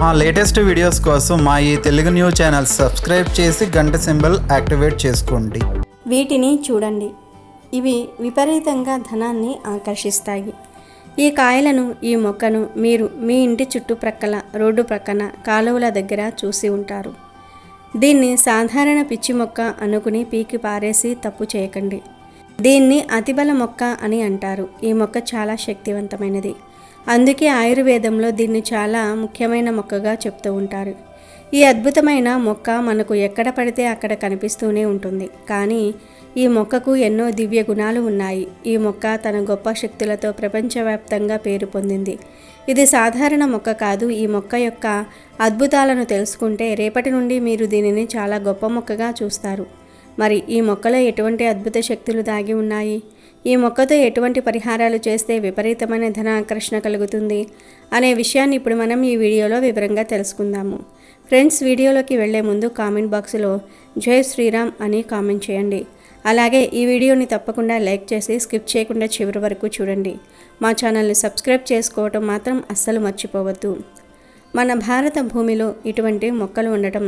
మా latest videos కోసం మా ఈ తెలుగు న్యూస్ ఛానల్ సబ్స్క్రైబ్ చేసి గంట సింబల్ యాక్టివేట్ చేసుకోండి. వీటిని చూడండి. ఇవి విపరీతంగా ధనాన్ని ఆకర్షిస్తాయి. ఈ కాయలను, ఈ మొక్కను మీరు మీ ఇంటి చుట్టుప్రక్కల, రోడ్డు ప్రక్కన, కాలువల దగ్గర చూసి ఉంటారు. దీన్ని సాధారణ పిచ్చి మొక్క అనుకుని పీకి పారేసి తప్పు చేయకండి. దీన్ని అతిబల మొక్క అని అంటారు. ఈ మొక్క చాలా శక్తివంతమైనది. అందుకే ఆయుర్వేదంలో దీన్ని చాలా ముఖ్యమైన మొక్కగా చెప్తూ ఉంటారు. ఈ అద్భుతమైన మొక్క మనకు ఎక్కడ పడితే అక్కడ కనిపిస్తూనే ఉంటుంది. కానీ ఈ మొక్కకు ఎన్నో దివ్య గుణాలు ఉన్నాయి. ఈ మొక్క తన గొప్ప శక్తులతో ప్రపంచవ్యాప్తంగా పేరు పొందింది. ఇది సాధారణ మొక్క కాదు. ఈ మొక్క యొక్క అద్భుతాలను తెలుసుకుంటే రేపటి నుండి మీరు దీనిని చాలా గొప్ప మొక్కగా చూస్తారు. మరి ఈ మొక్కలో ఎటువంటి అద్భుత శక్తులు దాగి ఉన్నాయి? ఈ మొక్కతో ఎటువంటి పరిహారాలు చేస్తే విపరీతమైన ధన ఆకర్షణ కలుగుతుంది అనే విషయాన్ని ఇప్పుడు మనం ఈ వీడియోలో వివరంగా తెలుసుకుందాము. ఫ్రెండ్స్, వీడియోలోకి వెళ్లే ముందు కామెంట్ బాక్స్లో జై శ్రీరామ్ అని కామెంట్ చేయండి. అలాగే ఈ వీడియోని తప్పకుండా లైక్ చేసి స్కిప్ చేయకుండా చివరి వరకు చూడండి. మా ఛానల్ని సబ్స్క్రైబ్ చేసుకోవటం మాత్రం అస్సలు మర్చిపోవద్దు. మన భారత భూమిలో ఇటువంటి మొక్కలు ఉండటం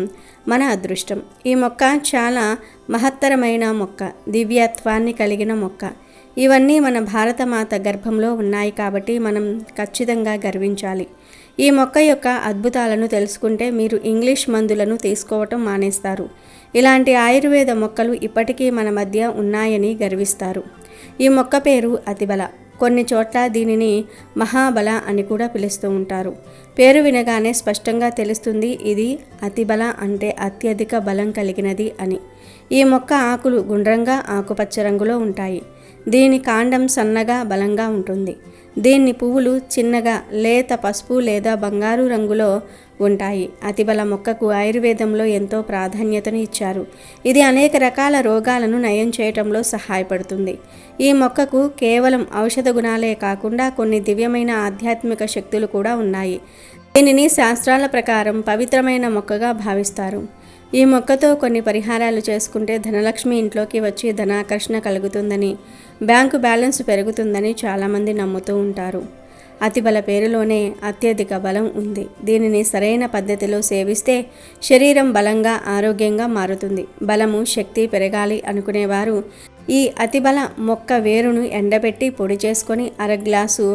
మన అదృష్టం. ఈ మొక్క చాలా మహత్తరమైన మొక్క, దివ్యత్వాన్ని కలిగిన మొక్క. ఇవన్నీ మన భారతమాత గర్భంలో ఉన్నాయి కాబట్టి మనం ఖచ్చితంగా గర్వించాలి. ఈ మొక్క యొక్క అద్భుతాలను తెలుసుకుంటే మీరు ఇంగ్లీష్ మందులను తీసుకోవటం మానేస్తారు. ఇలాంటి ఆయుర్వేద మొక్కలు ఇప్పటికీ మన మధ్య ఉన్నాయని గర్విస్తారు. ఈ మొక్క పేరు అతిబల. కొన్ని చోట్ల దీనిని మహాబల అని కూడా పిలుస్తూ ఉంటారు. పేరు వినగానే స్పష్టంగా తెలుస్తుంది ఇది అతిబల అంటే అత్యధిక బలం కలిగినది అని. ఈ మొక్క ఆకులు గుండ్రంగా ఆకుపచ్చ రంగులో ఉంటాయి. దీని కాండం సన్నగా బలంగా ఉంటుంది. దీన్ని పువ్వులు చిన్నగా లేత పసుపు లేదా బంగారు రంగులో ఉంటాయి. అతిబల మొక్కకు ఆయుర్వేదంలో ఎంతో ప్రాధాన్యతను ఇచ్చారు. ఇది అనేక రకాల రోగాలను నయం చేయటంలో సహాయపడుతుంది. ఈ మొక్కకు కేవలం ఔషధ గుణాలే కాకుండా కొన్ని దివ్యమైన ఆధ్యాత్మిక శక్తులు కూడా ఉన్నాయి. దీనిని శాస్త్రాల ప్రకారం పవిత్రమైన మొక్కగా భావిస్తారు. ఈ మొక్కతో కొన్ని పరిహారాలు చేసుకుంటే ధనలక్ష్మి ఇంట్లోకి వచ్చి ధనాకర్షణ కలుగుతుందని, బ్యాంకు బ్యాలెన్స్ పెరుగుతుందని చాలామంది నమ్ముతూ ఉంటారు. అతిబల పేరులోనే అత్యధిక బలం ఉంది. దీనిని సరైన పద్ధతిలో సేవిస్తే శరీరం బలంగా, ఆరోగ్యంగా మారుతుంది. బలము, శక్తి పెరగాలి అనుకునేవారు ఈ అతిబల మొక్క వేరును ఎండబెట్టి పొడి చేసుకొని అర గ్లాసు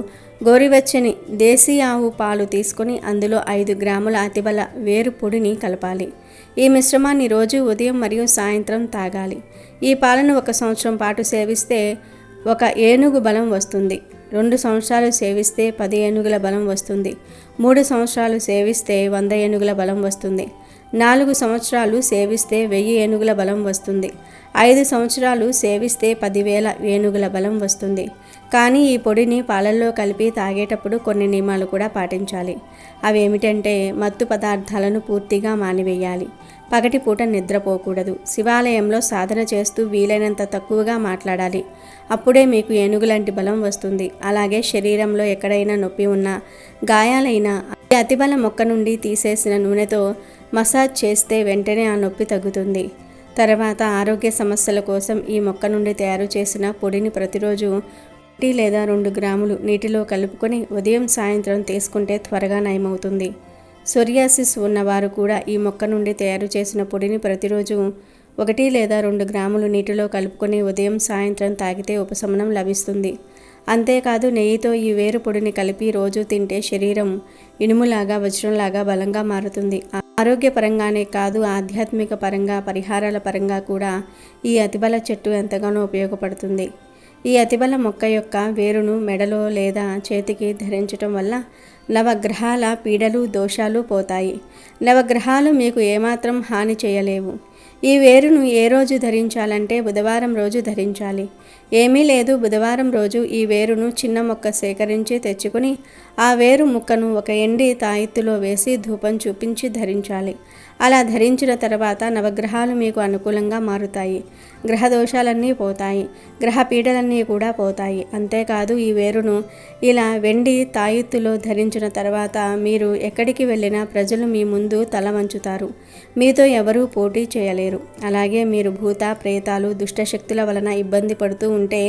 గోరువెచ్చని దేశీ ఆవు పాలు తీసుకొని అందులో 5 గ్రాముల అతిబల వేరు పొడిని కలపాలి. ఈ మిశ్రమాన్ని రోజు ఉదయం మరియు సాయంత్రం తాగాలి. ఈ పాలను 1 సంవత్సరం పాటు సేవిస్తే 1 ఏనుగు బలం వస్తుంది. 2 సంవత్సరాలు సేవిస్తే 10 ఏనుగుల బలం వస్తుంది. 3 సంవత్సరాలు సేవిస్తే 100 ఏనుగుల బలం వస్తుంది. 4 సంవత్సరాలు సేవిస్తే 1000 ఏనుగుల బలం వస్తుంది. 5 సంవత్సరాలు సేవిస్తే 10,000 ఏనుగుల బలం వస్తుంది. కానీ ఈ పొడిని పాలల్లో కలిపి తాగేటప్పుడు కొన్ని నియమాలు కూడా పాటించాలి. అవి ఏమిటంటే మత్తు పదార్థాలను పూర్తిగా మానివేయాలి. పగటిపూట నిద్రపోకూడదు. శివాలయంలో సాధన చేస్తూ వీలైనంత తక్కువగా మాట్లాడాలి. అప్పుడే మీకు ఏనుగులాంటి బలం వస్తుంది. అలాగే శరీరంలో ఎక్కడైనా నొప్పి ఉన్నా, గాయాలైనా ఈ అతిబల మొక్క నుండి తీసేసిన నూనెతో మసాజ్ చేస్తే వెంటనే ఆ నొప్పి తగ్గుతుంది. తర్వాత ఆరోగ్య సమస్యల కోసం ఈ మొక్క నుండి తయారు చేసిన పొడిని ప్రతిరోజు 1 లేదా 2 గ్రాములు నీటిలో కలుపుకొని ఉదయం సాయంత్రం తీసుకుంటే త్వరగా నయమవుతుంది. సోరియాసిస్ ఉన్నవారు కూడా ఈ మొక్క నుండి తయారు చేసిన పొడిని ప్రతిరోజు 1 లేదా 2 గ్రాములు నీటిలో కలుపుకొని ఉదయం సాయంత్రం తాగితే ఉపశమనం లభిస్తుంది. అంతేకాదు నెయ్యితో ఈ వేరు పొడిని కలిపి రోజు తింటే శరీరం ఇనుములాగా, వజ్రంలాగా బలంగా మారుతుంది. ఆరోగ్యపరంగానే కాదు, ఆధ్యాత్మిక పరంగా, పరిహారాల పరంగా కూడా ఈ అతిబల చెట్టు ఎంతగానో ఉపయోగపడుతుంది. ఈ అతిబల మొక్క యొక్క వేరును మెడలో లేదా చేతికి ధరించటం వల్ల నవగ్రహాల పీడలు, దోషాలు పోతాయి. నవగ్రహాలు మీకు ఏమాత్రం హాని చేయలేవు. ఈ వేరును ఏ రోజు ధరించాలంటే బుధవారం రోజు ధరించాలి. ఏమీ లేదు, బుధవారం రోజు ఈ వేరును చిన్న మొక్క సేకరించి తెచ్చుకొని ఆ వేరు ముక్కను 1 ఎండి తాయెత్తులో వేసి ధూపం చూపించి ధరించాలి. అలా ధరించిన తర్వాత నవగ్రహాలు మీకు అనుకూలంగా మారుతాయి. గ్రహ దోషాలన్నీ పోతాయి, గ్రహ పీడలన్నీ కూడా పోతాయి. అంతేకాదు ఈ వేరును ఇలా వెండి తాయెత్తులో ధరించిన తర్వాత మీరు ఎక్కడికి వెళ్ళినా ప్రజలు మీ ముందు తల వంచుతారు. మీతో ఎవరూ పోటీ చేయలేరు. అలాగే మీరు భూత ప్రేతాలు దుష్టశక్తుల వలన ఇబ్బంది పడుతూ ఉంటే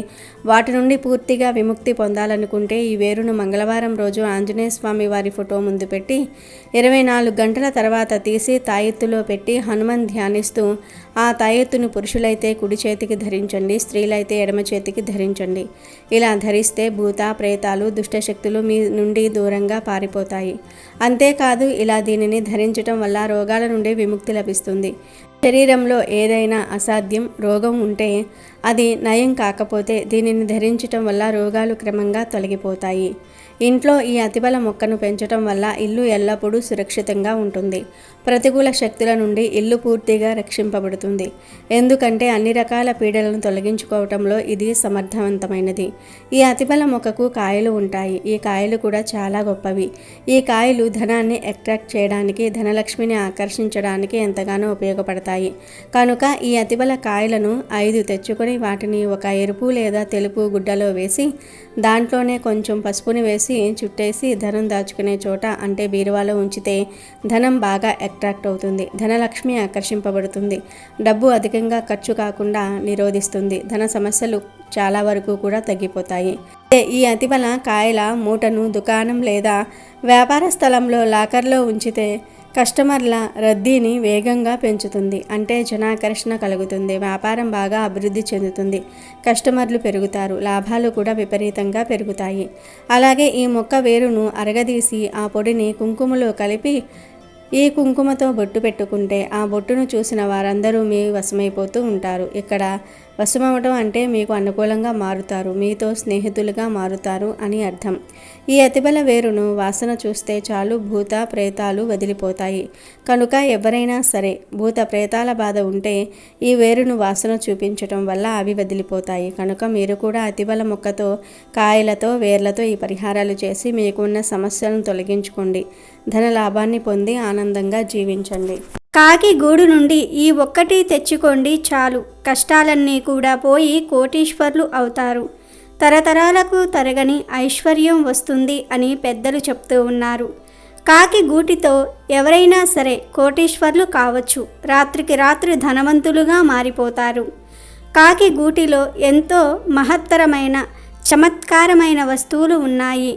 వాటి నుండి పూర్తిగా విముక్తి పొందాలనుకుంటే ఈ వేరును మంగళవారం రోజు ఆంజనేయ స్వామి వారి ఫోటో ముందు పెట్టి 24 గంటల తర్వాత తీసి తాయెత్తులో పెట్టి హనుమాన్ ధ్యానిస్తూ ఆ తాయెత్తును పురుషులైతే కుడి చేతికి ధరించండి, స్త్రీలైతే ఎడమ చేతికి ధరించండి. ఇలా ధరిస్తే భూత ప్రేతాలు దుష్టశక్తులు మీ నుండి దూరంగా పారిపోతాయి. అంతేకాదు ఇలా దీనిని ధరించటం వల్ల రోగాల నుండి విముక్తి లభిస్తుంది. శరీరంలో ఏదైనా అసాధ్యం రోగం ఉంటే అది నయం కాకపోతే దీనిని ధరించటం వల్ల రోగాలు క్రమంగా తొలగిపోతాయి. ఇంట్లో ఈ అతిబల మొక్కను పెంచటం వల్ల ఇల్లు ఎల్లప్పుడూ సురక్షితంగా ఉంటుంది. ప్రతికూల శక్తుల నుండి ఇల్లు పూర్తిగా రక్షింపబడుతుంది. ఎందుకంటే అన్ని రకాల పీడలను తొలగించుకోవటంలో ఇది సమర్థవంతమైనది. ఈ అతిబల మొక్కకు కాయలు ఉంటాయి. ఈ కాయలు కూడా చాలా గొప్పవి. ఈ కాయలు ధనాన్ని అట్రాక్ట్ చేయడానికి, ధనలక్ష్మిని ఆకర్షించడానికి ఎంతగానో ఉపయోగపడతాయి. కనుక ఈ అతిబల కాయలను 5 తెచ్చుకొని వాటిని ఒక ఎరుపు లేదా తెలుపు గుడ్డలో వేసి దాంట్లోనే కొంచెం పసుపుని వేసి చుట్టేసి ధనం దాచుకునే చోట అంటే బీరువాలో ఉంచితే ధనం బాగా అట్రాక్ట్ అవుతుంది. ధనలక్ష్మి ఆకర్షింపబడుతుంది. డబ్బు అధికంగా ఖర్చు కాకుండా నిరోధిస్తుంది. ధన సమస్యలు చాలా వరకు కూడా తగ్గిపోతాయి. ఈ అతిబల కాయల మూటను దుకాణం లేదా వ్యాపార స్థలంలో లాకర్లో ఉంచితే కస్టమర్ల రద్దీని వేగంగా పెంచుతుంది. అంటే జనాకర్షణ కలుగుతుంది. వ్యాపారం బాగా అభివృద్ధి చెందుతుంది. కస్టమర్లు పెరుగుతారు. లాభాలు కూడా విపరీతంగా పెరుగుతాయి. అలాగే ఈ మొక్క వేరును అరగదీసి ఆ పొడిని కుంకుమలో కలిపి ఈ కుంకుమతో బొట్టు పెట్టుకుంటే ఆ బొట్టును చూసిన వారందరూ మీ వశమైపోతూ ఉంటారు. ఇక్కడ వశమవటం అంటే మీకు అనుకూలంగా మారుతారు, మీతో స్నేహితులుగా మారుతారు అని అర్థం. ఈ అతిబల వేరును వాసన చూస్తే చాలు భూత ప్రేతాలు వదిలిపోతాయి. కనుక ఎవరైనా సరే భూత ప్రేతాల బాధ ఉంటే ఈ వేరును వాసన చూపించటం వల్ల అవి వదిలిపోతాయి. కనుక మీరు కూడా అతిబల మొక్కతో కాయలతో వేర్లతో ఈ పరిహారాలు చేసి మీకున్న సమస్యలను తొలగించుకోండి. ధన లాభాన్ని పొంది ఆనందంగా జీవించండి. కాకి గూడు నుండి ఈ ఒక్కటి తెచ్చుకోండి చాలు, కష్టాలన్నీ కూడా పోయి కోటీశ్వర్లు అవుతారు. తరతరాలకు తరగని ఐశ్వర్యం వస్తుంది అని పెద్దలు చెప్తూ ఉన్నారు. కాకి గూటితో ఎవరైనా సరే కోటీశ్వర్లు కావచ్చు. రాత్రికి రాత్రి ధనవంతులుగా మారిపోతారు. కాకి గూటిలో ఎంతో మహత్తరమైన చమత్కారమైన వస్తువులు ఉన్నాయి.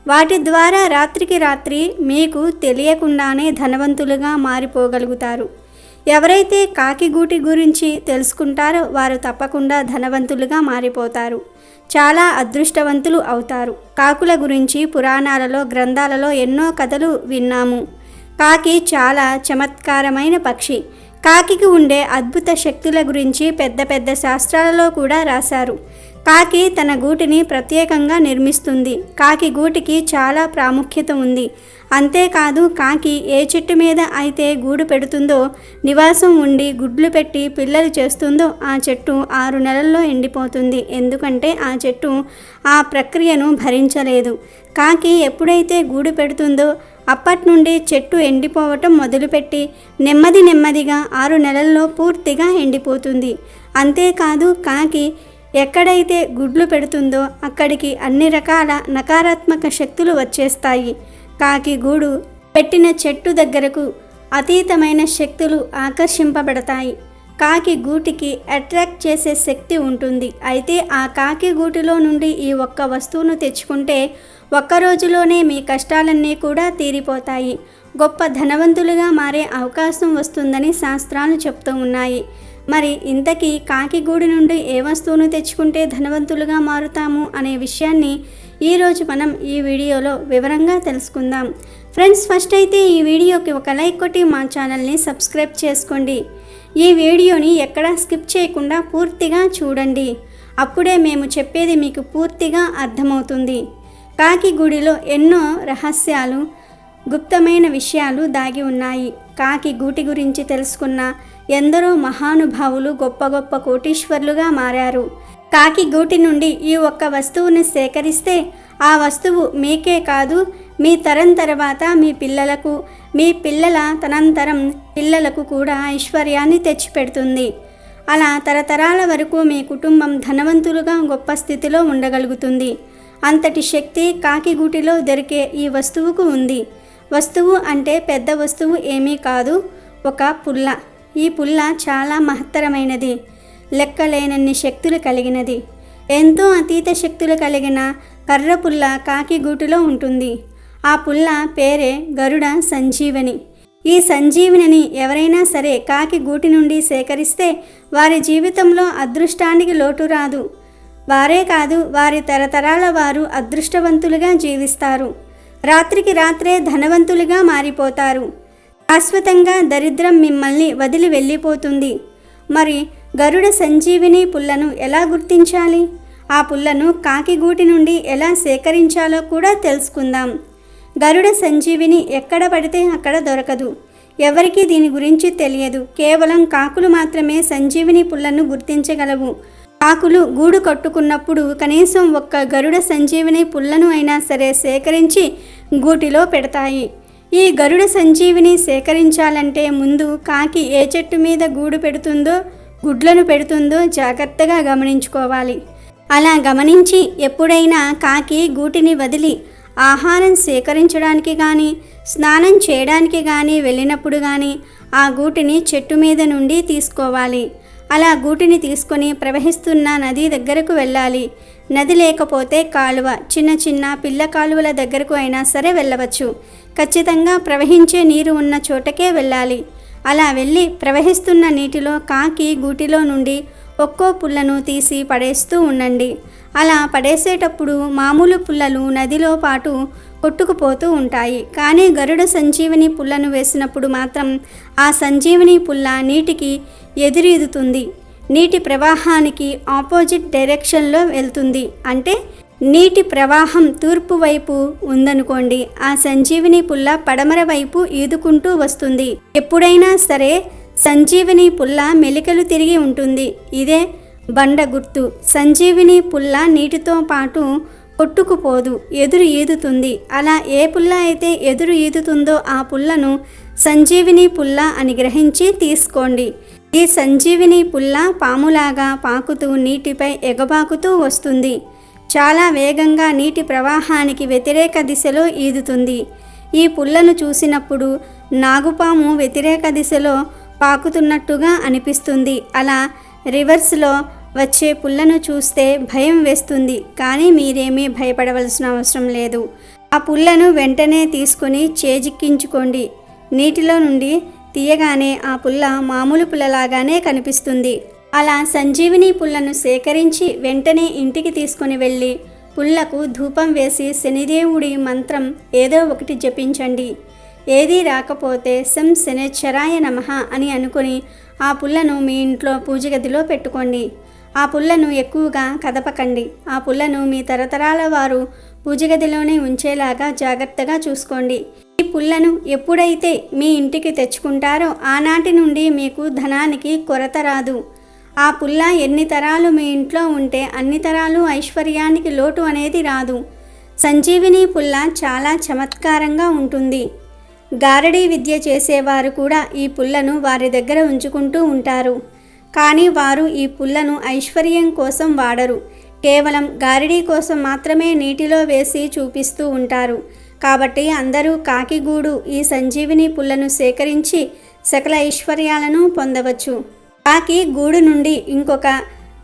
వాటి ద్వారా రాత్రికి రాత్రి మీకు తెలియకుండానే ధనవంతులుగా మారిపోగలుగుతారు. ఎవరైతే కాకిగూటి గురించి తెలుసుకుంటారో వారు తప్పకుండా ధనవంతులుగా మారిపోతారు. చాలా అదృష్టవంతులు అవుతారు. కాకుల గురించి పురాణాలలో గ్రంథాలలో ఎన్నో కథలు విన్నాము. కాకి చాలా చమత్కారమైన పక్షి. కాకికి ఉండే అద్భుత శక్తుల గురించి పెద్ద పెద్ద శాస్త్రాలలో కూడా రాశారు. కాకి తన గూటిని ప్రత్యేకంగా నిర్మిస్తుంది. కాకి గూటికి చాలా ప్రాముఖ్యత ఉంది. అంతేకాదు కాకి ఏ చెట్టు మీద అయితే గూడు పెడుతుందో, నివాసం ఉండి గుడ్లు పెట్టి పిల్లలు చేస్తుందో ఆ చెట్టు 6 నెలల్లో ఎండిపోతుంది. ఎందుకంటే ఆ చెట్టు ఆ ప్రక్రియను భరించలేదు. కాకి ఎప్పుడైతే గూడు పెడుతుందో అప్పటి నుండి చెట్టు ఎండిపోవటం మొదలుపెట్టి నెమ్మదిగా 6 నెలల్లో పూర్తిగా ఎండిపోతుంది. అంతేకాదు కాకి ఎక్కడైతే గుడ్లు పెడుతుందో అక్కడికి అన్ని రకాల నకారాత్మక శక్తులు వచ్చేస్తాయి. కాకి గూడు పెట్టిన చెట్టు దగ్గరకు అతీతమైన శక్తులు ఆకర్షింపబడతాయి. కాకి గూటికి అట్రాక్ట్ చేసే శక్తి ఉంటుంది. అయితే ఆ కాకి గూటిలో నుండి ఈ ఒక్క వస్తువును తెచ్చుకుంటే ఒక్క రోజులోనే మీ కష్టాలన్నీ కూడా తీరిపోతాయి. గొప్ప ధనవంతులుగా మారే అవకాశం వస్తుందని శాస్త్రాలు చెప్తూ ఉన్నాయి. మరి ఇంతకీ కాకిగూడి నుండి ఏ వస్తువును తెచ్చుకుంటే ధనవంతులుగా మారుతాము అనే విషయాన్ని ఈరోజు మనం ఈ వీడియోలో వివరంగా తెలుసుకుందాం. ఫ్రెండ్స్, ఫస్ట్ అయితే ఈ వీడియోకి ఒక లైక్ కొట్టి మా ఛానల్ని సబ్స్క్రైబ్ చేసుకోండి. ఈ వీడియోని ఎక్కడా స్కిప్ చేయకుండా పూర్తిగా చూడండి. అప్పుడే మేము చెప్పేది మీకు పూర్తిగా అర్థమవుతుంది. కాకిగూడిలో ఎన్నో రహస్యాలు, గుప్తమైన విషయాలు దాగి ఉన్నాయి. కాకి గూటి గురించి తెలుసుకున్న ఎందరో మహానుభావులు గొప్ప గొప్ప కోటీశ్వర్లుగా మారారు. కాకి గూటి నుండి ఈ ఒక్క వస్తువుని సేకరిస్తే ఆ వస్తువు మీకే కాదు మీ తరం తర్వాత మీ పిల్లలకు, మీ పిల్లల తనంతరం పిల్లలకు కూడా ఐశ్వర్యాన్ని తెచ్చిపెడుతుంది. అలా తరతరాల వరకు మీ కుటుంబం ధనవంతులుగా గొప్ప స్థితిలో ఉండగలుగుతుంది. అంతటి శక్తి కాకిగూటిలో దొరికే ఈ వస్తువుకు ఉంది. వస్తువు అంటే పెద్ద వస్తువు ఏమీ కాదు, ఒక పుల్ల. ఈ పుల్ల చాలా మహత్తరమైనది, లెక్కలేనన్ని శక్తులు కలిగినది. ఎంతో అతీత శక్తులు కలిగిన కర్ర పుల్ల కాకిగూటిలో ఉంటుంది. ఆ పుల్ల పేరే గరుడ సంజీవని. ఈ సంజీవనిని ఎవరైనా సరే కాకిగూటి నుండి సేకరిస్తే వారి జీవితంలో అదృష్టానికి లోటు రాదు. వారే కాదు, వారి తరతరాల వారు అదృష్టవంతులుగా జీవిస్తారు. రాత్రికి రాత్రే ధనవంతులుగా మారిపోతారు. శాశ్వతంగా దరిద్రం మిమ్మల్ని వదిలి వెళ్ళిపోతుంది. మరి గరుడ సంజీవిని పుల్లను ఎలా గుర్తించాలి? ఆ పుల్లను కాకిగూటి నుండి ఎలా సేకరించాలో కూడా తెలుసుకుందాం. గరుడ సంజీవిని ఎక్కడ పడితే అక్కడ దొరకదు. ఎవరికీ దీని గురించి తెలియదు. కేవలం కాకులు మాత్రమే సంజీవిని పుల్లను గుర్తించగలవు. కాకులు గూడు కట్టుకున్నప్పుడు కనీసం ఒక్క గరుడ సంజీవిని పుల్లను అయినా సరే సేకరించి గూటిలో పెడతాయి. ఈ గరుడ సంజీవిని సేకరించాలంటే ముందు కాకి ఏ చెట్టు మీద గూడు పెడుతుందో, గుడ్లను పెడుతుందో జాగ్రత్తగా గమనించుకోవాలి. అలా గమనించి ఎప్పుడైనా కాకి గూటిని వదిలి ఆహారం సేకరించడానికి కానీ, స్నానం చేయడానికి కానీ వెళ్ళినప్పుడు కానీ ఆ గూటిని చెట్టు మీద నుండి తీసుకోవాలి. అలా గూటిని తీసుకొని ప్రవహిస్తున్న నది దగ్గరకు వెళ్ళాలి. నది లేకపోతే కాలువ, చిన్న చిన్న పిల్ల కాలువల దగ్గరకు అయినా సరే వెళ్ళవచ్చు. ఖచ్చితంగా ప్రవహించే నీరు ఉన్న చోటకే వెళ్ళాలి. అలా వెళ్ళి ప్రవహిస్తున్న నీటిలో కాకి గూటిలో నుండి ఒక్కో పుల్లను తీసి పడేస్తూ ఉండండి. అలా పడేసేటప్పుడు మామూలు పుల్లలు నదిలో పాటు కొట్టుకుపోతూ ఉంటాయి. కానీ గరుడ సంజీవని పుల్లను వేసినప్పుడు మాత్రం ఆ సంజీవని పుల్ల నీటికి ఎదురీదుతుంది. నీటి ప్రవాహానికి ఆపోజిట్ డైరెక్షన్లో వెళ్తుంది. అంటే నీటి ప్రవాహం తూర్పు వైపు ఉందనుకోండి, ఆ సంజీవని పుల్ల పడమర వైపు ఈదుకుంటూ వస్తుంది. ఎప్పుడైనా సరే సంజీవని పుల్ల మెలికలు తిరిగి ఉంటుంది. ఇదే బండ గుర్తు. సంజీవిని పుల్ల నీటితో పాటు కొట్టుకుపోదు, ఎదురు ఈదుతుంది. అలా ఏ పుల్ల అయితే ఎదురు ఈదుతుందో ఆ పుల్లను సంజీవిని పుల్ల అని గ్రహించి తీసుకోండి. ఈ సంజీవిని పుల్ల పాములాగా పాకుతూ నీటిపై ఎగబాకుతూ వస్తుంది. చాలా వేగంగా నీటి ప్రవాహానికి వ్యతిరేక దిశలో ఈదుతుంది. ఈ పుల్లను చూసినప్పుడు నాగుపాము వ్యతిరేక దిశలో పాకుతున్నట్టుగా అనిపిస్తుంది. అలా రివర్స్లో వచ్చే పుల్లను చూస్తే భయం వేస్తుంది. కానీ మీరేమీ భయపడవలసిన అవసరం లేదు. ఆ పుల్లను వెంటనే తీసుకొని చేజిక్కించుకోండి. నీటిలో నుండి తీయగానే ఆ పుల్ల మామూలు పుల్లలాగానే కనిపిస్తుంది. అలా సంజీవిని పుల్లను సేకరించి వెంటనే ఇంటికి తీసుకొని వెళ్ళి పుల్లకు ధూపం వేసి శనిదేవుడి మంత్రం ఏదో ఒకటి జపించండి. ఏదీ రాకపోతే సం శనిశ్చరాయ నమః అని అనుకుని ఆ పుల్లను మీ ఇంట్లో పూజ గదిలో పెట్టుకోండి. ఆ పుల్లను ఎక్కువగా కదపకండి. ఆ పుల్లను మీ తరతరాల వారు పూజ గదిలోనే ఉంచేలాగా జాగ్రత్తగా చూసుకోండి. ఈ పుల్లను ఎప్పుడైతే మీ ఇంటికి తెచ్చుకుంటారో ఆనాటి నుండి మీకు ధనానికి కొరత రాదు. ఆ పుల్ల ఎన్ని తరాలు మీ ఇంట్లో ఉంటే అన్ని తరాలు ఐశ్వర్యానికి లోటు అనేది రాదు. సంజీవిని పుల్ల చాలా చమత్కారంగా ఉంటుంది. గారడీ విద్య చేసేవారు కూడా ఈ పుల్లను వారి దగ్గర ఉంచుకుంటూ ఉంటారు. కానీ వారు ఈ పుల్లను ఐశ్వర్యం కోసం వాడరు. కేవలం గారడీ కోసం మాత్రమే నీటిలో వేసి చూపిస్తూ ఉంటారు. కాబట్టి అందరూ కాకిగూడు ఈ సంజీవిని పుల్లను సేకరించి సకల ఐశ్వర్యాలను పొందవచ్చు. కాకి గూడు నుండి ఇంకొక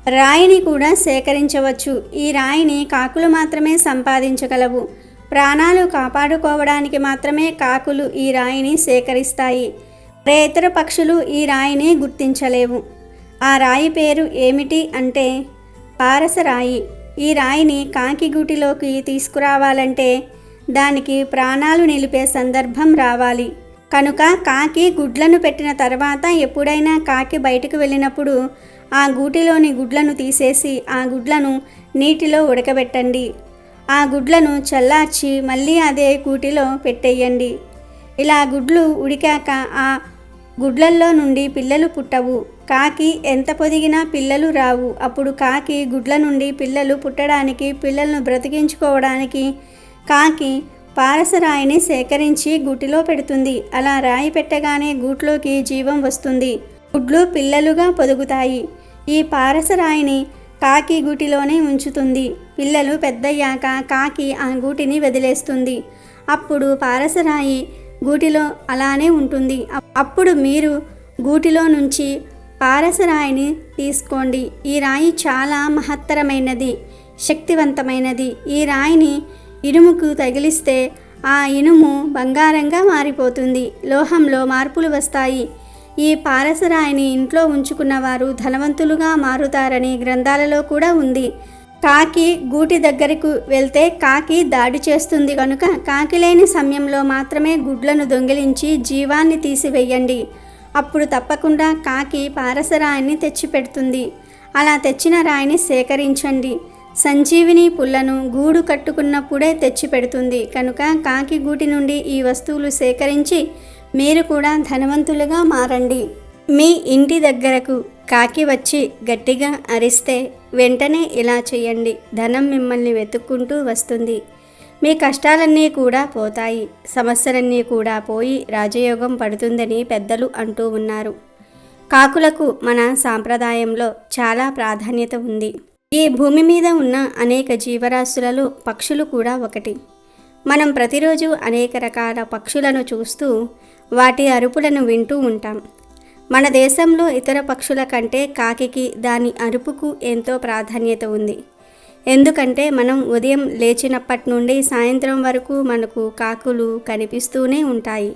రాయిని కూడా సేకరించవచ్చు. ఈ రాయిని కాకులు మాత్రమే సంపాదించగలవు. ప్రాణాలు కాపాడుకోవడానికి మాత్రమే కాకులు ఈ రాయిని సేకరిస్తాయి. మరే ఇతర పక్షులు ఈ రాయిని గుర్తించలేవు. ఆ రాయి పేరు ఏమిటి అంటే పారసరాయి. ఈ రాయిని కాకిగూటిలోకి తీసుకురావాలంటే దానికి ప్రాణాలు నిలిపే సందర్భం రావాలి. కనుక కాకి గుడ్లను పెట్టిన తర్వాత ఎప్పుడైనా కాకి బయటకు వెళ్ళినప్పుడు ఆ గూటిలోని గుడ్లను తీసేసి ఆ గుడ్లను నీటిలో ఉడకబెట్టండి. ఆ గుడ్లను చల్లార్చి మళ్ళీ అదే గూటిలో పెట్టేయండి. ఇలా గుడ్లు ఉడికాక ఆ గుడ్లల్లో నుండి పిల్లలు పుట్టవు. కాకి ఎంత పొదిగినా పిల్లలు రావు. అప్పుడు కాకి గుడ్ల నుండి పిల్లలు పుట్టడానికి, పిల్లలను బ్రతికించుకోవడానికి కాకి పారసరాయిని సేకరించి గూటిలో పెడుతుంది. అలా రాయి పెట్టగానే గూట్లోకి జీవం వస్తుంది. గుడ్లు పిల్లలుగా పొదుగుతాయి. ఈ పారసరాయిని కాకి గూటిలోనే ఉంచుతుంది. పిల్లలు పెద్దయ్యాక కాకి ఆ గూటిని వదిలేస్తుంది. అప్పుడు పారసరాయి గూటిలో అలానే ఉంటుంది. అప్పుడు మీరు గూటిలో నుంచి పారసరాయిని తీసుకోండి. ఈ రాయి చాలా మహత్తరమైనది, శక్తివంతమైనది. ఈ రాయిని ఇనుముకు తగిలిస్తే ఆ ఇనుము బంగారంగా మారిపోతుంది. లోహంలో మార్పులు వస్తాయి. ఈ పారసరాయిని ఇంట్లో ఉంచుకున్న వారు ధనవంతులుగా మారుతారని గ్రంథాలలో కూడా ఉంది. కాకి గూటి దగ్గరకు వెళ్తే కాకి దాడి చేస్తుంది కనుక కాకి లేని సమయంలో మాత్రమే గుడ్లను దొంగిలించి జీవాన్ని తీసివేయండి. అప్పుడు తప్పకుండా కాకి పారసరాయిని తెచ్చిపెడుతుంది. అలా తెచ్చిన రాయిని సేకరించండి. సంజీవిని పుల్లను గూడు కట్టుకున్నప్పుడే తెచ్చిపెడుతుంది కనుక కాకి గూటి నుండి ఈ వస్తువులు సేకరించి మీరు కూడా ధనవంతులుగా మారండి. మీ ఇంటి దగ్గరకు కాకి వచ్చి గట్టిగా అరిస్తే వెంటనే ఇలా చేయండి. ధనం మిమ్మల్ని వెతుక్కుంటూ వస్తుంది. మీ కష్టాలన్నీ కూడా పోతాయి. సమస్యలన్నీ కూడా పోయి రాజయోగం పడుతుందని పెద్దలు అంటూ ఉన్నారు. కాకులకు మన సాంప్రదాయంలో చాలా ప్రాధాన్యత ఉంది. ఈ భూమి మీద ఉన్న అనేక జీవరాశులలో పక్షులు కూడా ఒకటి. మనం ప్రతిరోజు అనేక రకాల పక్షులను చూస్తూ వాటి అరుపులను వింటూ ఉంటాం. మన దేశంలో ఇతర పక్షుల కంటే కాకికి దాని అరుపుకు ఎంతో ప్రాధాన్యత ఉంది. ఎందుకంటే మనం ఉదయం లేచినప్పటి నుండి సాయంత్రం వరకు మనకు కాకులు కనిపిస్తూనే ఉంటాయి.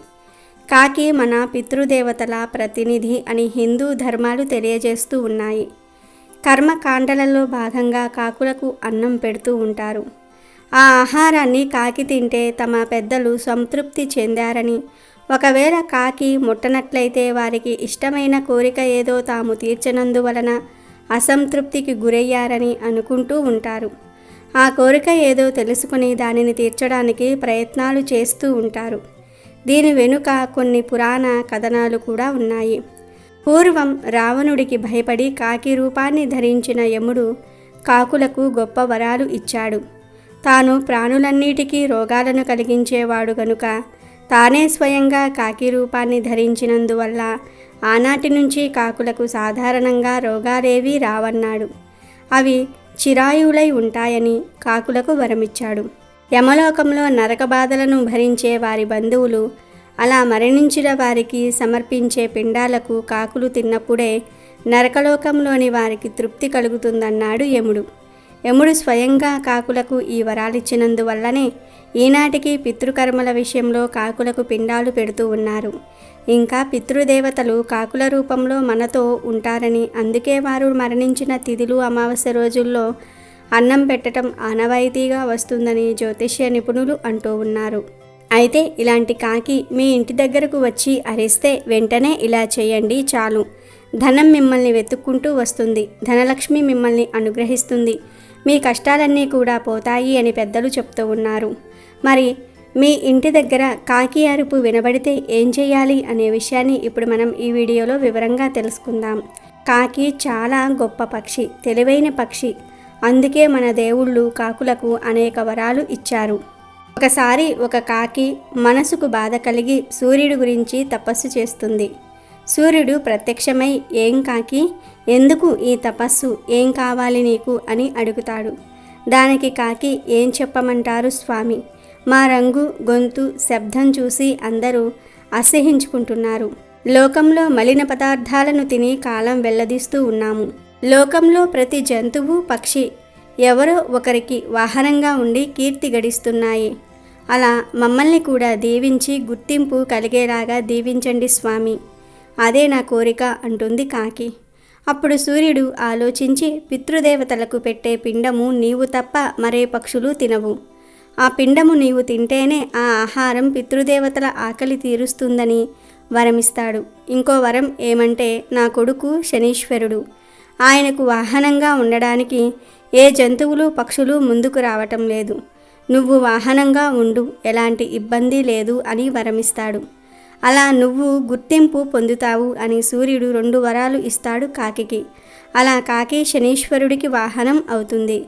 కాకి మన పితృదేవతల ప్రతినిధి అని హిందూ ధర్మాలు తెలియజేస్తూ ఉన్నాయి. కర్మకాండలలో భాగంగా కాకులకు అన్నం పెడుతూ ఉంటారు. ఆ ఆహారాన్ని కాకి తింటే తమ పెద్దలు సంతృప్తి చెందారని, ఒకవేళ కాకి ముట్టనట్లయితే వారికి ఇష్టమైన కోరిక ఏదో తాము తీర్చనందువలన అసంతృప్తికి గురయ్యారని అనుకుంటూ ఉంటారు. ఆ కోరిక ఏదో తెలుసుకుని దానిని తీర్చడానికి ప్రయత్నాలు చేస్తూ ఉంటారు. దీని వెనుక కొన్ని పురాణ కథనాలు కూడా ఉన్నాయి. పూర్వం రావణుడికి భయపడి కాకి రూపాన్ని ధరించిన యముడు కాకులకు గొప్ప వరాలు ఇచ్చాడు. తాను ప్రాణులన్నిటికీ రోగాలను కలిగించేవాడు గనుక తానే స్వయంగా కాకి రూపాన్ని ధరించినందువల్ల ఆనాటి నుంచి కాకులకు సాధారణంగా రోగాలేవీ రావన్నాడు. అవి చిరాయువులై ఉంటాయని కాకులకు వరమిచ్చాడు. యమలోకంలో నరక బాధలను భరించే వారి బంధువులు అలా మరణించిన వారికి సమర్పించే పిండాలకు కాకులు తిన్నప్పుడే నరకలోకంలోని వారికి తృప్తి కలుగుతుందన్నాడు యముడు. యముడు స్వయంగా కాకులకు ఈ వరాలిచ్చినందువల్లనే ఈనాటికి పితృకర్మల విషయంలో కాకులకు పిండాలు పెడుతూ ఉన్నారు. ఇంకా పితృదేవతలు కాకుల రూపంలో మనతో ఉంటారని, అందుకే వారు మరణించిన తిథులు అమావాస్య రోజుల్లో అన్నం పెట్టడం ఆనవాయితీగా వస్తుందని జ్యోతిష్య నిపుణులు అంటూ ఉన్నారు. అయితే ఇలాంటి కాకి మీ ఇంటి దగ్గరకు వచ్చి అరిస్తే వెంటనే ఇలా చేయండి చాలు. ధనం మిమ్మల్ని వెతుక్కుంటూ వస్తుంది. ధనలక్ష్మి మిమ్మల్ని అనుగ్రహిస్తుంది. మీ కష్టాలన్నీ కూడా పోతాయి అని పెద్దలు చెప్తూ ఉన్నారు. మరి మీ ఇంటి దగ్గర కాకి అరుపు వినబడితే ఏం చేయాలి అనే విషయాన్ని ఇప్పుడు మనం ఈ వీడియోలో వివరంగా తెలుసుకుందాం. కాకి చాలా గొప్ప పక్షి, తెలివైన పక్షి. అందుకే మన దేవుళ్ళు కాకులకు అనేక వరాలు ఇచ్చారు. ఒకసారి ఒక కాకి మనసుకు బాధ కలిగి సూర్యుడి గురించి తపస్సు చేస్తుంది. సూర్యుడు ప్రత్యక్షమై, ఏం కాకి, ఎందుకు ఈ తపస్సు, ఏం కావాలి నీకు అని అడుగుతాడు. దానికి కాకి, ఏం చెప్పమంటారు స్వామి, మా రంగు, గొంతు, శబ్దం చూసి అందరూ అసహ్యించుకుంటున్నారు. లోకంలో మలిన పదార్థాలను తిని కాలం వెల్లదీస్తూ ఉన్నాము. లోకంలో ప్రతి జంతువు, పక్షి ఎవరో ఒకరికి వాహనంగా ఉండి కీర్తి గడిస్తున్నాయి. అలా మమ్మల్ని కూడా దీవించి గుర్తింపు కలిగేలాగా దీవించండి స్వామి, అదే నా కోరిక అంటుంది కాకి. అప్పుడు సూర్యుడు ఆలోచించి, పితృదేవతలకు పెట్టే పిండము నీవు తప్ప మరే పక్షులు తినవు. ఆ పిండము నీవు తింటేనే ఆ ఆహారం పితృదేవతల ఆకలి తీరుస్తుందని వరమిస్తాడు. ఇంకో వరం ఏమంటే, నా కొడుకు శనీశ్వరుడు, ఆయనకు వాహనంగా ఉండడానికి ఏ జంతువులు, పక్షులు ముందుకు రావటం లేదు. నువ్వు వాహనంగా ఉండు, ఎలాంటి ఇబ్బంది లేదు అని వరమిస్తాడు. అలా నువ్వు గుర్తింపు పొందుతావు అని సూర్యుడు 2 వరాలు ఇస్తాడు కాకికి. అలా కాకి శనీశ్వరుడికి వాహనం అవుతుంది.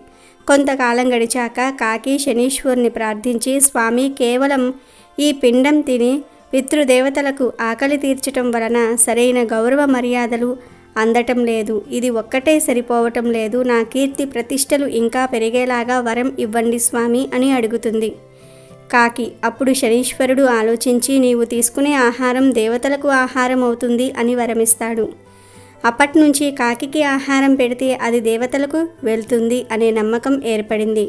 కొంతకాలం గడిచాక కాకి శనీశ్వరుని ప్రార్థించి, స్వామి, కేవలం ఈ పిండం తిని పితృదేవతలకు ఆకలి తీర్చటం వలన సరైన గౌరవ మర్యాదలు అందటం లేదు. ఇది ఒక్కటే సరిపోవటం లేదు. నా కీర్తి ప్రతిష్టలు ఇంకా పెరిగేలాగా వరం ఇవ్వండి స్వామి అని అడుగుతుంది కాకి. అప్పుడు శనీశ్వరుడు ఆలోచించి, నీవు తీసుకునే ఆహారం దేవతలకు ఆహారం అవుతుంది అని వరమిస్తాడు. అప్పట్నుంచి కాకికి ఆహారం పెడితే అది దేవతలకు వెళ్తుంది అనే నమ్మకం ఏర్పడింది.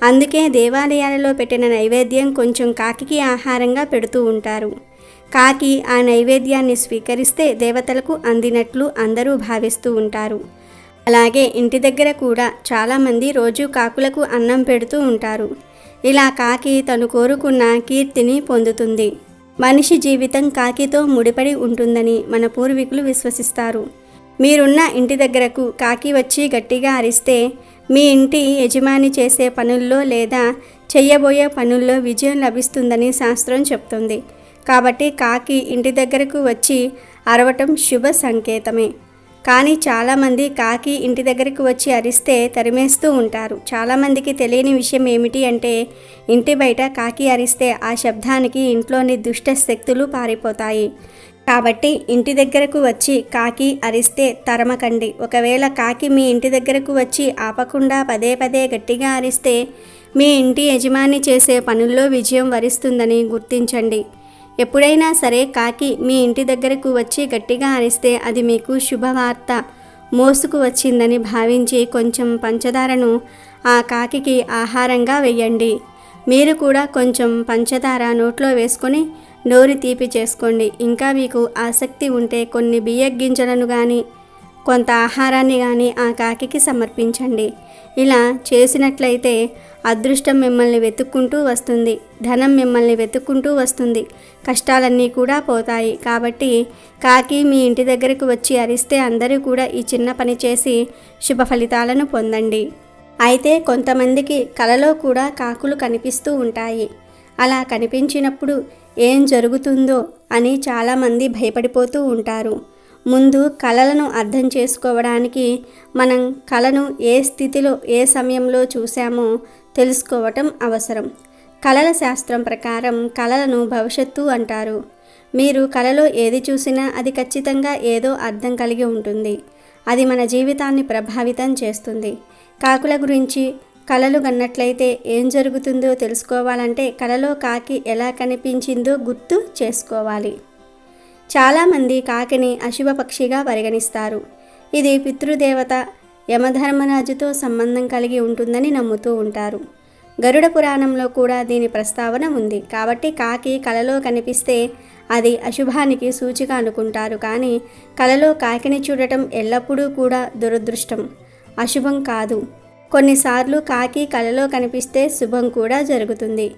అందుకే దేవాలయాలలో పెట్టిన నైవేద్యం కొంచెం కాకికి ఆహారంగా పెడుతూ ఉంటారు. కాకి ఆ నైవేద్యాన్ని స్వీకరిస్తే దేవతలకు అందినట్లు అందరూ భావిస్తూ ఉంటారు. అలాగే ఇంటి దగ్గర కూడా చాలామంది రోజు కాకులకు అన్నం పెడుతూ ఉంటారు. ఇలా కాకి తను కోరుకున్న కీర్తిని పొందుతుంది. మనిషి జీవితం కాకితో ముడిపడి ఉంటుందని మన పూర్వీకులు విశ్వసిస్తారు. మీరున్న ఇంటి దగ్గరకు కాకి వచ్చి గట్టిగా అరిస్తే మీ ఇంటి యజమాని చేసే పనుల్లో లేదా చెయ్యబోయే పనుల్లో విజయం లభిస్తుందని శాస్త్రం చెప్తుంది. కాబట్టి కాకి ఇంటి దగ్గరకు వచ్చి అరవటం శుభ సంకేతమే. కానీ చాలామంది కాకి ఇంటి దగ్గరకు వచ్చి అరిస్తే తరిమేస్తూ ఉంటారు. చాలామందికి తెలియని విషయం ఏమిటి అంటే, ఇంటి బయట కాకి అరిస్తే ఆ శబ్దానికి ఇంట్లోని దుష్ట శక్తులు పారిపోతాయి. కాబట్టి ఇంటి దగ్గరకు వచ్చి కాకి అరిస్తే తరమకండి. ఒకవేళ కాకి మీ ఇంటి దగ్గరకు వచ్చి ఆపకుండా పదే పదే గట్టిగా అరిస్తే మీ ఇంటి యజమాని చేసే పనుల్లో విజయం వరిస్తుందని గుర్తించండి. ఎప్పుడైనా సరే కాకి మీ ఇంటి దగ్గరకు వచ్చి గట్టిగా అరిస్తే అది మీకు శుభవార్త మోసుకు వచ్చిందని భావించి కొంచెం పంచదారను ఆ కాకికి ఆహారంగా వెయ్యండి. మీరు కూడా కొంచెం పంచదార నోట్లో వేసుకొని నోరు తీపి చేసుకోండి. ఇంకా మీకు ఆసక్తి ఉంటే కొన్ని బియ్య గింజలను కానీ కొంత ఆహారాన్ని కానీ ఆ కాకికి సమర్పించండి. ఇలా చేసినట్లయితే అదృష్టం మిమ్మల్ని వెతుక్కుంటూ వస్తుంది, ధనం మిమ్మల్ని వెతుక్కుంటూ వస్తుంది, కష్టాలన్నీ కూడా పోతాయి. కాబట్టి కాకి మీ ఇంటి దగ్గరకు వచ్చి అరిస్తే అందరూ కూడా ఈ చిన్న పని చేసి శుభ ఫలితాలను పొందండి. అయితే కొంతమందికి కలలో కూడా కాకులు కనిపిస్తూ ఉంటాయి. అలా కనిపించినప్పుడు ఏం జరుగుతుందో అని చాలామంది భయపడిపోతూ ఉంటారు. ముందు కలలను అర్థం చేసుకోవడానికి మనం కలను ఏ స్థితిలో ఏ సమయంలో చూసామో తెలుసుకోవటం అవసరం. కలల శాస్త్రం ప్రకారం కలలను భవిష్యత్తు అంటారు. మీరు కలలో ఏది చూసినా అది ఖచ్చితంగా ఏదో అర్థం కలిగి ఉంటుంది. అది మన జీవితాన్ని ప్రభావితం చేస్తుంది. కాకుల గురించి కలలు కన్నట్లయితే ఏం జరుగుతుందో తెలుసుకోవాలంటే కలలో కాకి ఎలా కనిపించిందో గుర్తు చేసుకోవాలి. చాలామంది కాకిని అశుభ పక్షిగా పరిగణిస్తారు. ఇది పితృదేవత యమధర్మరాజుతో సంబంధం కలిగి ఉంటుందని నమ్ముతూ ఉంటారు. గరుడ పురాణంలో కూడా దీని ప్రస్తావన ఉంది. కాబట్టి కాకి కలలో కనిపిస్తే అది అశుభానికి సూచిక అనుకుంటారు. కానీ కలలో కాకిని చూడటం ఎల్లప్పుడూ కూడా దురదృష్టం, అశుభం కాదు. కొన్నిసార్లు కాకి కలలో కనిపిస్తే శుభం కూడా జరుగుతుంది.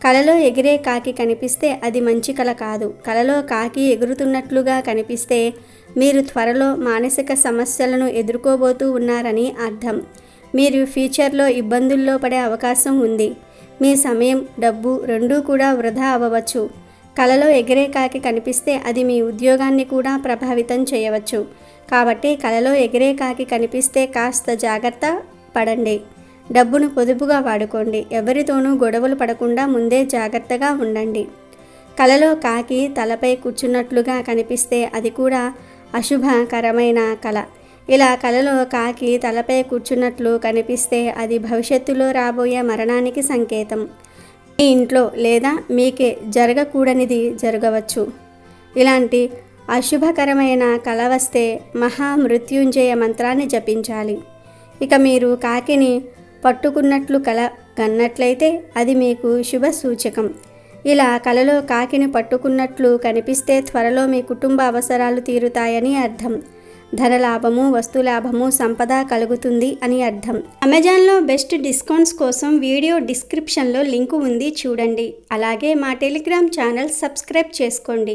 కలలో ఎగిరే కాకి కనిపిస్తే అది మంచి కల కాదు. కలలో కాకి ఎగురుతున్నట్లుగా కనిపిస్తే మీరు త్వరలో మానసిక సమస్యలను ఎదుర్కోబోతూ ఉన్నారని అర్థం. మీరు ఫ్యూచర్లో ఇబ్బందుల్లో పడే అవకాశం ఉంది. మీ సమయం, డబ్బు రెండూ కూడా వృధా అవ్వవచ్చు. కలలో ఎగిరే కాకి కనిపిస్తే అది మీ ఉద్యోగాన్ని కూడా ప్రభావితం చేయవచ్చు. కాబట్టి కలలో ఎగిరే కాకి కనిపిస్తే కాస్త జాగ్రత్త పడండి. డబ్బును పొదుపుగా వాడుకోండి. ఎవరితోనూ గొడవలు పడకుండా ముందే జాగ్రత్తగా ఉండండి. కలలో కాకి తలపై కూర్చున్నట్లుగా కనిపిస్తే అది కూడా అశుభకరమైన కల. ఇలా కలలో కాకి తలపై కూర్చున్నట్లు కనిపిస్తే అది భవిష్యత్తులో రాబోయే మరణానికి సంకేతం. మీ ఇంట్లో లేదా మీకే జరగకూడనిది జరగవచ్చు. ఇలాంటి అశుభకరమైన కల వస్తే మహామృత్యుంజయ మంత్రాన్ని జపించాలి. ఇక మీరు కాకిని పట్టుకున్నట్లు కల కన్నట్లయితే అది మీకు శుభ సూచకం. ఇలా కలలో కాకిని పట్టుకున్నట్లు కనిపిస్తే త్వరలో మీ కుటుంబ అవసరాలు తీరుతాయని అర్థం. ధనలాభము, వస్తులాభము, సంపద కలుగుతుంది అని అర్థం. అమెజాన్లో బెస్ట్ డిస్కౌంట్స్ కోసం వీడియో డిస్క్రిప్షన్లో లింకు ఉంది, చూడండి. అలాగే మా టెలిగ్రామ్ ఛానల్ సబ్స్క్రైబ్ చేసుకోండి.